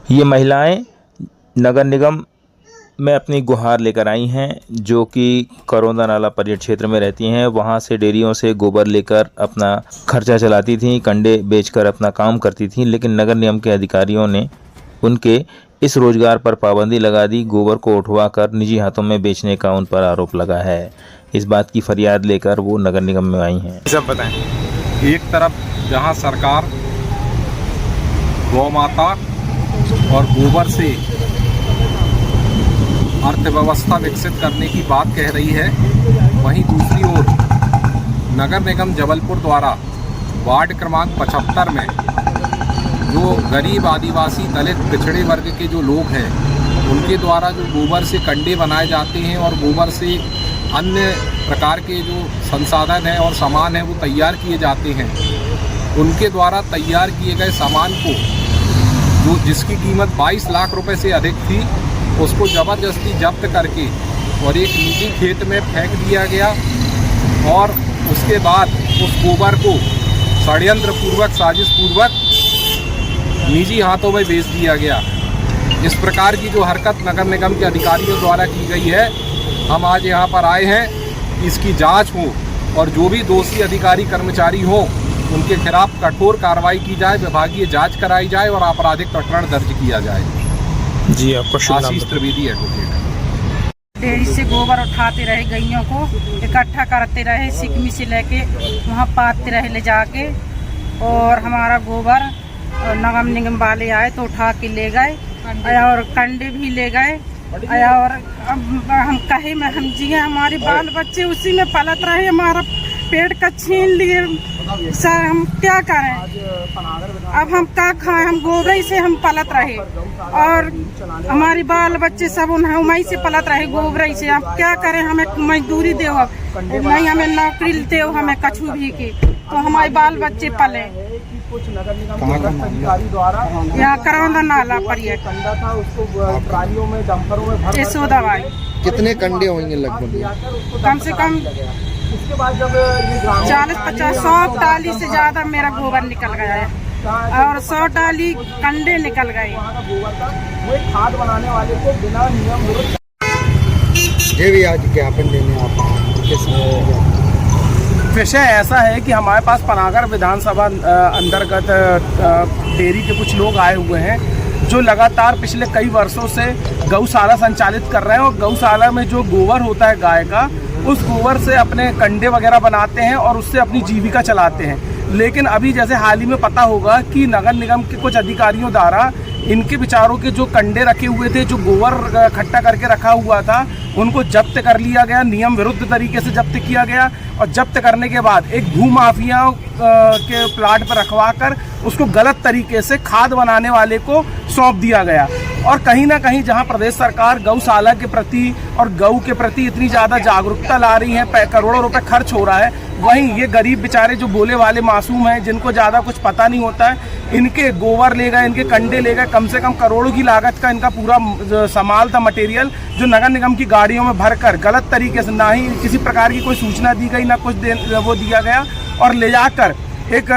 ये महिलाएं नगर निगम में अपनी गुहार लेकर आई हैं, जो कि करौंदा नाला पर्यटन क्षेत्र में रहती हैं। वहां से डेयरियों से गोबर लेकर अपना खर्चा चलाती थीं, कंडे बेचकर अपना काम करती थीं। लेकिन नगर निगम के अधिकारियों ने उनके इस रोजगार पर पाबंदी लगा दी। गोबर को उठवाकर निजी हाथों में बेचने का उन पर आरोप लगा है। इस बात की फरियाद लेकर वो नगर निगम में आई हैं। सब बताएं। एक तरफ जहां सरकार गौ माता और गोबर से अर्थव्यवस्था विकसित करने की बात कह रही है, वहीं दूसरी ओर नगर निगम जबलपुर द्वारा वार्ड क्रमांक 75 में जो गरीब आदिवासी दलित पिछड़े वर्ग के जो लोग हैं, उनके द्वारा जो गोबर से कंडे बनाए जाते हैं और गोबर से अन्य प्रकार के जो संसाधन हैं और सामान हैं वो तैयार किए जाते हैं, उनके द्वारा तैयार किए गए सामान को जो जिसकी कीमत 22 लाख रुपए से अधिक थी, उसको ज़बरदस्ती जब्त करके और एक निजी खेत में फेंक दिया गया और उसके बाद उस गोबर को षड्यंत्र पूर्वक साजिश पूर्वक निजी हाथों में बेच दिया गया। इस प्रकार की जो हरकत नगर निगम के अधिकारियों द्वारा की गई है, हम आज यहाँ पर आए हैं कि इसकी जांच हो और जो भी दोषी अधिकारी कर्मचारी हो उनके खिलाफ कठोर कार्रवाई की जाए, विभागीय जांच कराई जाए और आपराधिक प्रकरण दर्ज किया जाए। जी, आपका आशीष त्रिवेदी एडवोकेट। डेयरी से गोबर उठाते रहे, गैयों को इकट्ठा करते रहे, सिकमी से लेके वहाँ पाते रहे ले जाके, और हमारा गोबर नगर निगम वाले आए तो उठा के ले गए और कंडे भी ले गए। और हम कहे में हम जिए, हमारे बाल बच्चे उसी में पलत रहे, हमारा पेट का छीन लिए सर, हम क्या करें? अब हम क्या खाएं? हम गोबर से हम पलत रहे और हमारी बाल बच्चे सब उन्हीं से पलत रहे, गोबर से। अब क्या करें? हमें मजदूरी दे, नहीं हमें नौकरी दे, हमें कछु भी की, तो हमारे बाल बच्चे पले। यहाँ करौंदा नाला पर्यटन यशोदाबाई। कितने कंडे होंगे लगभग? कम से कम 40-50-100 टाली से ज्यादा मेरा गोबर निकल गया है और 100 टाली कंडे निकल गए। खाद बनाने वाले को बिना नियम ये भी आज ज्ञापन देने आप विषय ऐसा है कि हमारे पास पनागर विधानसभा अंतर्गत डेयरी के कुछ लोग आए हुए हैं जो लगातार पिछले कई वर्षों से गौशाला संचालित कर रहे हैं और गौशाला में जो गोबर होता है गाय का, उस गोबर से अपने कंडे वगैरह बनाते हैं और उससे अपनी जीविका चलाते हैं। लेकिन अभी जैसे हाल ही में पता होगा कि नगर निगम के कुछ अधिकारियों द्वारा इनके विचारों के जो कंडे रखे हुए थे, जो गोबर इकट्ठा करके रखा हुआ था, उनको जब्त कर लिया गया, नियम विरुद्ध तरीके से जब्त किया गया। और जब्त करने के बाद एक भूमाफिया के प्लाट पर रखवा कर उसको गलत तरीके से खाद बनाने वाले को सौंप दिया गया। और कहीं ना कहीं जहां प्रदेश सरकार गौशाला के प्रति और गऊ के प्रति इतनी ज़्यादा जागरूकता ला रही है, करोड़ों रुपए खर्च हो रहा है, वहीं ये गरीब बेचारे जो बोले वाले मासूम हैं, जिनको ज़्यादा कुछ पता नहीं होता है, इनके गोबर ले गए, इनके कंडे ले गए, कम से कम करोड़ों की लागत का इनका पूरा सामान था, मटेरियल, जो नगर निगम की गाड़ियों में भरकर गलत तरीके से, ना ही किसी प्रकार की कोई सूचना दी गई, ना कुछ वो दिया गया, और ले जाकर एक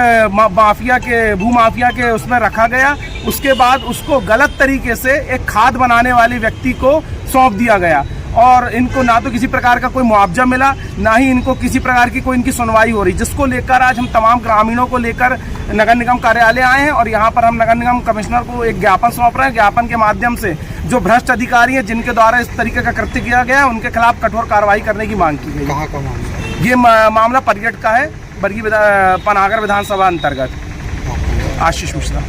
माफिया के भूमाफिया के उसमें रखा गया। उसके बाद उसको गलत तरीके से एक खाद बनाने वाले व्यक्ति को सौंप दिया गया और इनको ना तो किसी प्रकार का कोई मुआवजा मिला, ना ही इनको किसी प्रकार की कोई इनकी सुनवाई हो रही, जिसको लेकर आज हम तमाम ग्रामीणों को लेकर नगर निगम कार्यालय आए हैं और यहाँ पर हम नगर निगम कमिश्नर को एक ज्ञापन सौंप रहे हैं। ज्ञापन के माध्यम से जो भ्रष्ट अधिकारी हैं, जिनके द्वारा इस तरीके का कृत्य किया गया, उनके खिलाफ कठोर कार्रवाई करने की मांग की गई। कहाँ का मामला? ये मामला पर्यटन का है, पनागर विधानसभा अंतर्गत। आशीष मिश्रा।